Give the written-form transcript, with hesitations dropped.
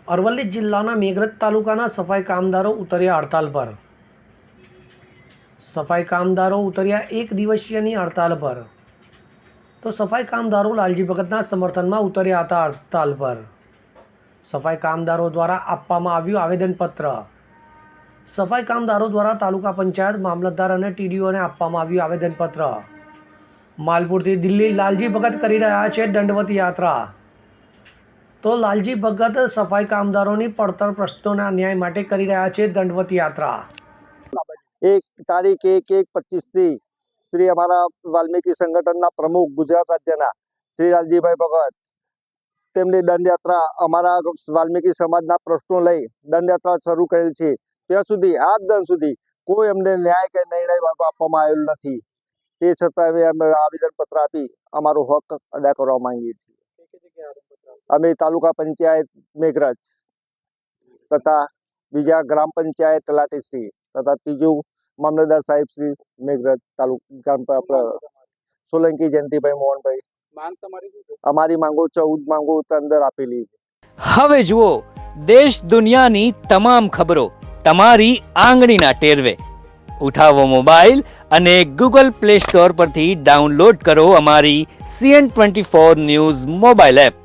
અરવલ્લી જિલ્લાના મેઘરજ તાલુકાના સફાઈ કામદારો ઉતર્યા હડતાલ પર. સફાઈ કામદારો ઉતર્યા એક દિવસીયની હડતાલ પર. તો સફાઈ કામદારો લાલજી ભગતના સમર્થનમાં ઉતર્યા હતા હડતાલ પર. સફાઈ કામદારો દ્વારા આપવામાં આવ્યું આવેદનપત્ર. સફાઈ કામદારો દ્વારા તાલુકા પંચાયત, મામલતદાર અને ટીડીઓને આપવામાં આવ્યું આવેદનપત્ર. માલપુરથી દિલ્હી લાલજી ભગત કરી રહ્યા છે દંડવત યાત્રા. તો લાલજી ભગત સફાઈ કામદારોની પડતર પ્રશ્નોના ન્યાય માટે કરી રહ્યા છે દંડવત યાત્રા. 1 તારીખ 1/1/25 શ્રી અમારા વાલ્મીકી સંગઠનના પ્રમુખ ગુજરાત રાજ્યના શ્રી લાલજીભાઈ ભગત તેમની દંડયાત્રા અમારા વાલ્મીકી સમાજના પ્રશ્નો લઈ દંડયાત્રા શરૂ કરેલ છે. ત્યાં સુધી આજ દિન સુધી કોઈ અમને ન્યાય કે નિર્ણય આપવામાં આવેલ નથી. તે છતાં અમે આવેદનપત્ર આપી અમારો હક અદા કરવા માંગીએ છીએ. અમે તાલુકા પંચાયત મેઘરજ તથા બીજા ગ્રામ પંચાયત તલાટીશ્રી તથા ત્રીજું મામલતદાર સાહેબ શ્રી મેઘરજ તાલુકા સોલંકી જયંતિભાઈ મોહનભાઈ. અમારી માંગો 14 માંગો અંદર આપેલી છે. હવે જુઓ દેશ દુનિયાની તમામ ખબરો તમારી આંગળીના ટેરવે. ઉઠાવો મોબાઈલ અને ગૂગલ પ્લે સ્ટોર પરથી ડાઉનલોડ કરો અમારી CN24 ન્યૂઝ મોબાઈલ એપ.